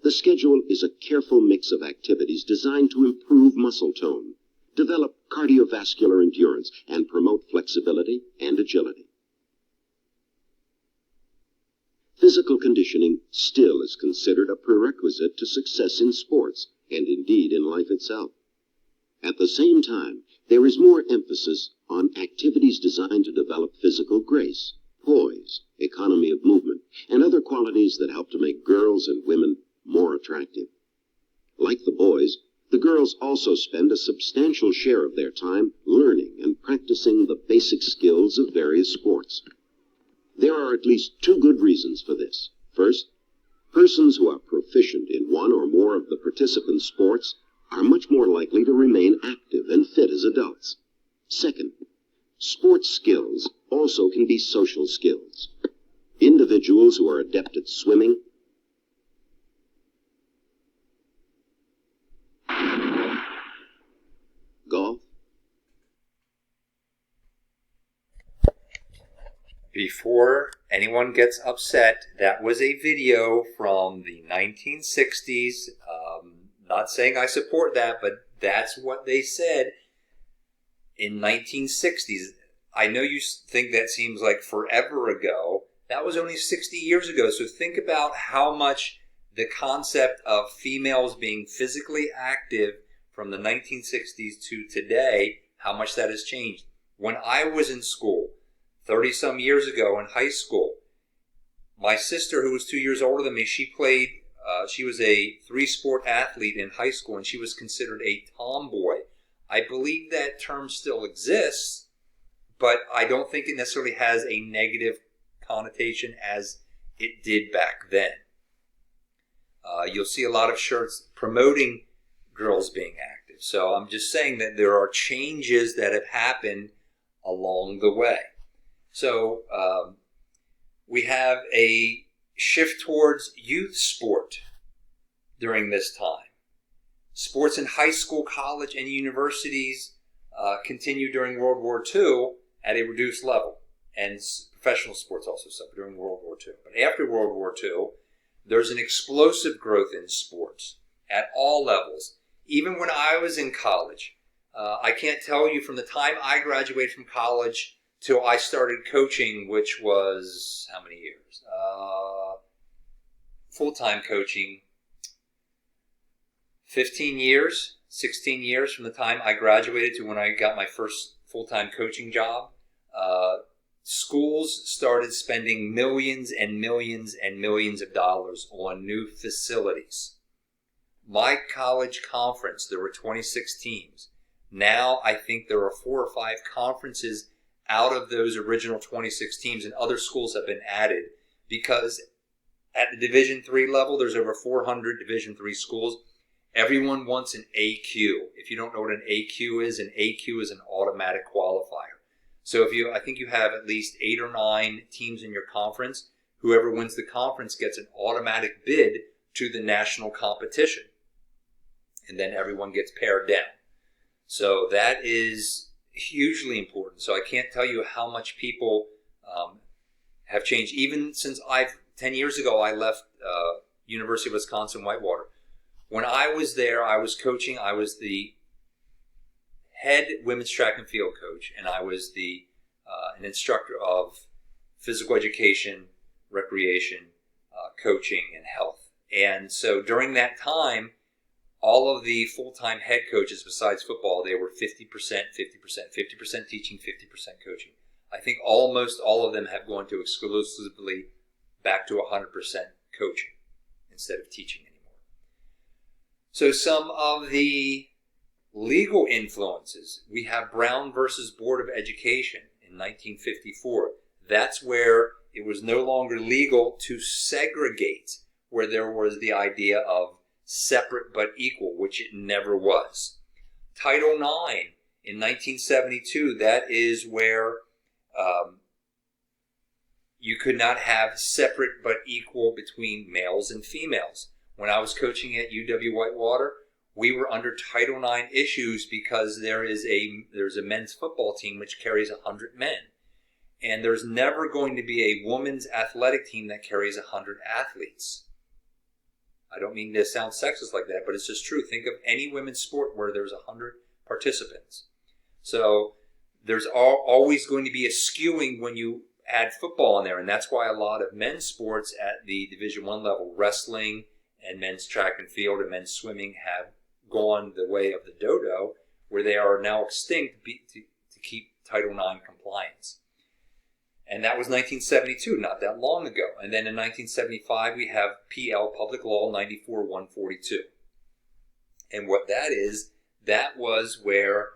The schedule is a careful mix of activities designed to improve muscle tone, develop cardiovascular endurance, and promote flexibility and agility. Physical conditioning still is considered a prerequisite to success in sports, and indeed in life itself. At the same time, there is more emphasis on activities designed to develop physical grace, poise, economy of movement, and other qualities that help to make girls and women more attractive. Like the boys, the girls also spend a substantial share of their time learning and practicing the basic skills of various sports. There are at least two good reasons for this. First, persons who are proficient in one or more of the participant sports are much more likely to remain active and fit as adults. Second, sports skills also can be social skills. Individuals who are adept at swimming, golf, Before anyone gets upset, that was a video from the 1960s. Not saying I support that, but that's what they said in 1960s. I know you think that seems like forever ago. That was only 60 years ago. So think about how much the concept of females being physically active from the 1960s to today, how much that has changed. When I was in school, 30-some years ago in high school, my sister, who was 2 years older than me, she was a 3-sport athlete in high school, and she was considered a tomboy. I believe that term still exists, but I don't think it necessarily has a negative connotation as it did back then. You'll see a lot of shirts promoting girls being active. So I'm just saying that there are changes that have happened along the way. So we have a shift towards youth sport during this time. Sports in high school, college, and universities continued during World War II at a reduced level. And professional sports also suffered during World War II. But after World War II, there's an explosive growth in sports at all levels. Even when I was in college, I can't tell you from the time I graduated from college till I started coaching, which was how many years? Full-time coaching, 15 years, 16 years from the time I graduated to when I got my first full-time coaching job. Schools started spending millions and millions and millions of dollars on new facilities. My college conference, there were 26 teams. Now I think there are 4 or 5 conferences out of those original 26 teams, and other schools have been added because at the Division III level, there's over 400 Division III schools. Everyone wants an AQ. If you don't know what an AQ is an automatic qualifier. So I think you have at least 8 or 9 teams in your conference. Whoever wins the conference gets an automatic bid to the national competition. And then everyone gets pared down. So that is hugely important. So I can't tell you how much people have changed. Even since 10 years ago, I left University of Wisconsin-Whitewater. When I was there, I was coaching. I was the head women's track and field coach, and I was an instructor of physical education, recreation, coaching, and health. And so during that time, all of the full-time head coaches besides football, they were 50%, 50% teaching, 50% coaching. I think almost all of them have gone to exclusively back to 100% coaching instead of teaching anymore. So some of the legal influences, we have Brown versus Board of Education in 1954. That's where it was no longer legal to segregate, where there was the idea of separate but equal, which it never was. Title IX in 1972, that is where you could not have separate but equal between males and females. When I was coaching at UW-Whitewater, we were under Title IX issues because there's a men's football team which carries 100 men. And there's never going to be a women's athletic team that carries 100 athletes. I don't mean to sound sexist like that, but it's just true. Think of any women's sport where there's 100 participants. So there's always going to be a skewing when you add football in there, and that's why a lot of men's sports at the Division I level, wrestling and men's track and field and men's swimming, have gone the way of the dodo, where they are now extinct to keep Title IX compliance. And that was 1972, not that long ago. And then in 1975, we have PL, Public Law 94-142. And what that is, that was where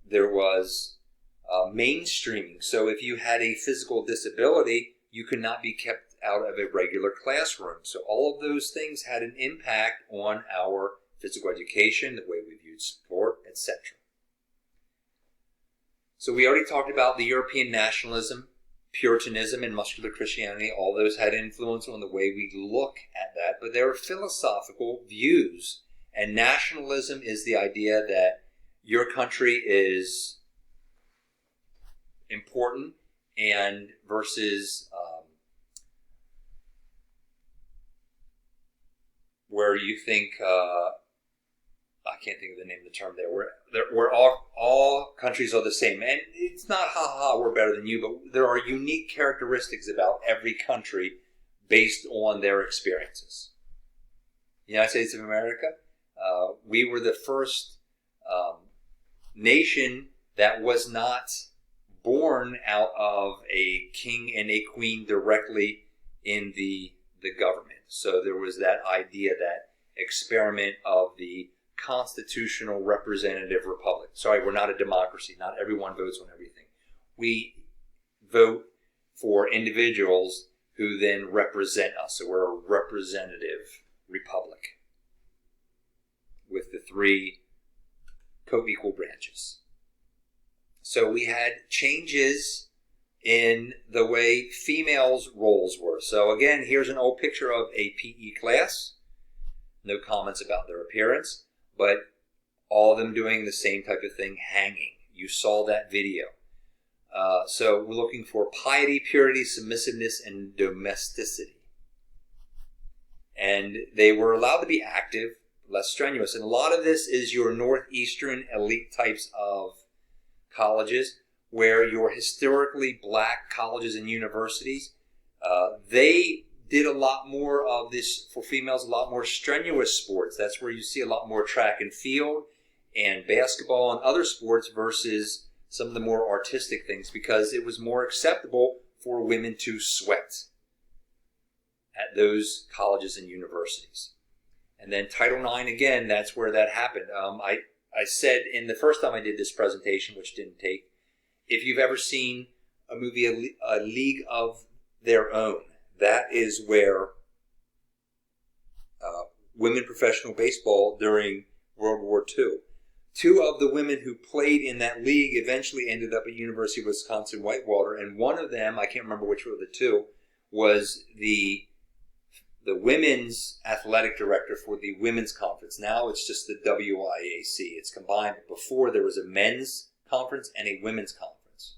there was mainstreaming. So if you had a physical disability, you could not be kept out of a regular classroom. So all of those things had an impact on our physical education, the way we viewed sport, etc. So we already talked about the European nationalism, Puritanism, and muscular Christianity. All those had influence on the way we look at that. But there are philosophical views. And nationalism is the idea that your country is important, and versus where you think, I can't think of the name of the term there, where all countries are the same. And it's not, we're better than you, but there are unique characteristics about every country based on their experiences. The United States of America, we were the first nation that was not born out of a king and a queen directly in the government. So there was that idea, that experiment of the constitutional representative republic. Sorry, we're not a democracy. Not everyone votes on everything. We vote for individuals who then represent us. So we're a representative republic with the three co-equal branches. So we had changes in the way females' roles were. So again, here's an old picture of a PE class. No comments about their appearance, but all of them doing the same type of thing, hanging. You saw that video. So we're looking for piety, purity, submissiveness, and domesticity. And they were allowed to be active, less strenuous. And a lot of this is your northeastern elite types of colleges, where your historically black colleges and universities, they did a lot more of this for females, a lot more strenuous sports. That's where you see a lot more track and field and basketball and other sports versus some of the more artistic things, because it was more acceptable for women to sweat at those colleges and universities. And then Title IX, again, that's where that happened. I said in the first time I did this presentation, which didn't take, if you've ever seen a movie, A League of Their Own, that is where women professional baseball during World War II. Two of the women who played in that league eventually ended up at University of Wisconsin-Whitewater, and one of them, I can't remember which of the two, was the women's athletic director for the women's conference. Now it's just the WIAC. It's combined. Before, there was a men's conference and a women's conference.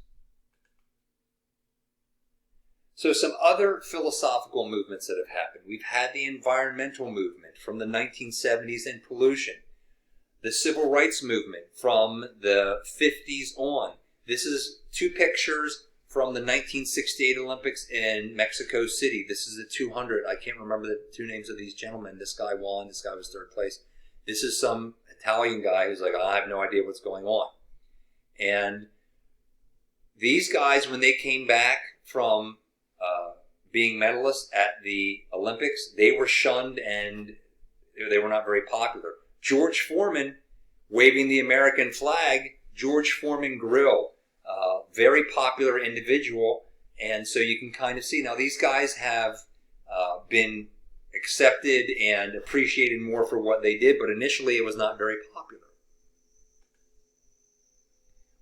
So some other philosophical movements that have happened. We've had the environmental movement from the 1970s and pollution. The civil rights movement from the 50s on. This is two pictures from the 1968 Olympics in Mexico City. This is the 200. I can't remember the two names of these gentlemen. This guy won. This guy was third place. This is some Italian guy who's like, I have no idea what's going on. And these guys, when they came back from being medalists at the Olympics, they were shunned and they were not very popular. George Foreman waving the American flag, George Foreman Grill, very popular individual. And so you can kind of see, now these guys have been accepted and appreciated more for what they did, but initially it was not very popular.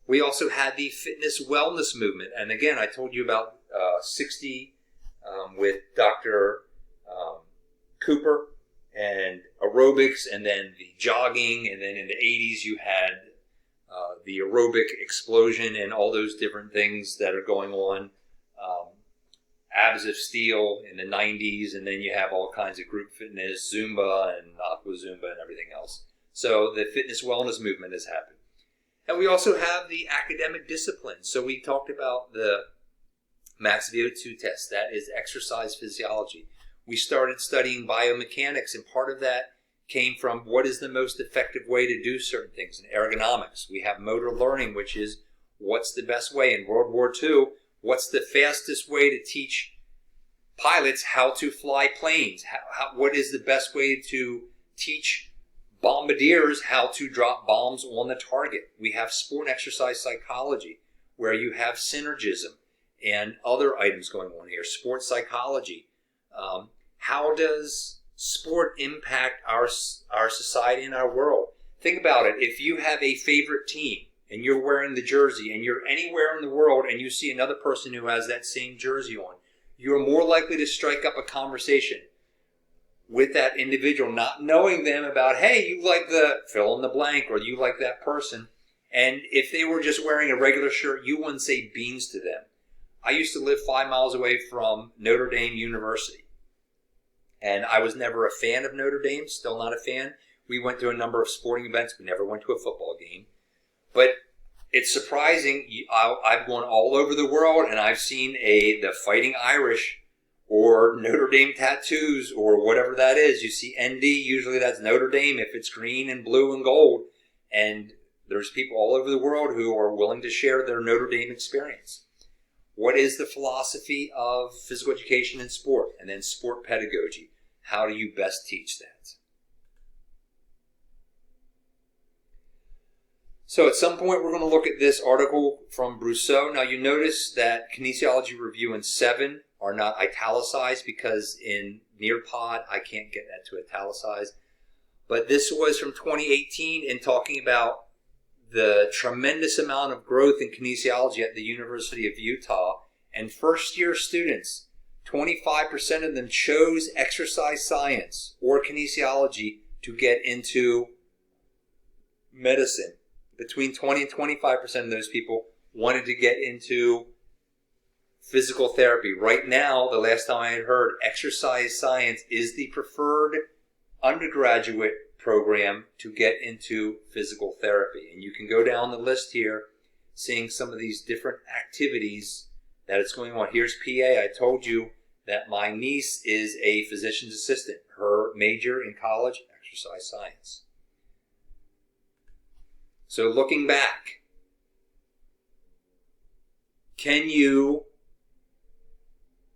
We also had the fitness wellness movement. And again, I told you about 60 with Dr. Cooper and aerobics, and then the jogging, and then in the 80s you had the aerobic explosion and all those different things that are going on. Abs of Steel in the 90s, and then you have all kinds of group fitness, Zumba and Aqua Zumba and everything else. So the fitness wellness movement has happened. And we also have the academic disciplines. So we talked about the max VO2 test. That is exercise physiology. We started studying biomechanics, and part of that came from what is the most effective way to do certain things. In ergonomics, we have motor learning, which is what's the best way. In World War II, what's the fastest way to teach pilots how to fly planes? What is the best way to teach bombardiers how to drop bombs on the target? We have sport and exercise psychology, where you have synergism and other items going on here. Sports psychology. How does sport impact our society and our world? Think about it. If you have a favorite team and you're wearing the jersey and you're anywhere in the world and you see another person who has that same jersey on, you're more likely to strike up a conversation with that individual, not knowing them about, hey, you like the fill in the blank, or you like that person. And if they were just wearing a regular shirt, you wouldn't say beans to them. I used to live 5 miles away from Notre Dame University. And I was never a fan of Notre Dame, still not a fan. We went to a number of sporting events. We never went to a football game. But it's surprising. I've gone all over the world, and I've seen the Fighting Irish or Notre Dame tattoos or whatever that is. You see ND, usually that's Notre Dame if it's green and blue and gold. And there's people all over the world who are willing to share their Notre Dame experience. What is the philosophy of physical education and sport? And then sport pedagogy. How do you best teach that? So at some point we're going to look at this article from Brousseau. Now you notice that Kinesiology Review and 7 are not italicized because in Nearpod I can't get that to italicize. But this was from 2018 and talking about the tremendous amount of growth in kinesiology at the University of Utah. And first-year students, 25% of them chose exercise science or kinesiology to get into medicine. Between 20 and 25% of those people wanted to get into physical therapy. Right now, the last time I had heard, exercise science is the preferred undergraduate program to get into physical therapy. And you can go down the list here, seeing some of these different activities that it's going on. Here's PA. I told you that my niece is a physician's assistant. Her major in college, exercise science. So looking back, can you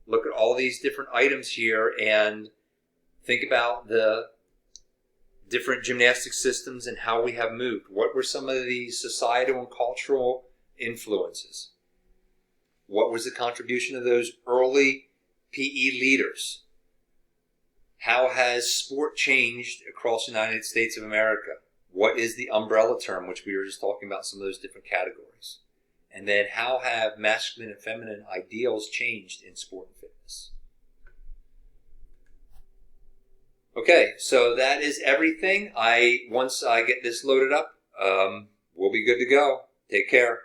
look at all these different items here and think about the different gymnastic systems and how we have moved? What were some of the societal and cultural influences? What was the contribution of those early PE leaders? How has sport changed across the United States of America? What is the umbrella term, which we were just talking about, some of those different categories? And then how have masculine and feminine ideals changed in sport and fitness? Okay, so that is everything. Once I get this loaded up, we'll be good to go. Take care.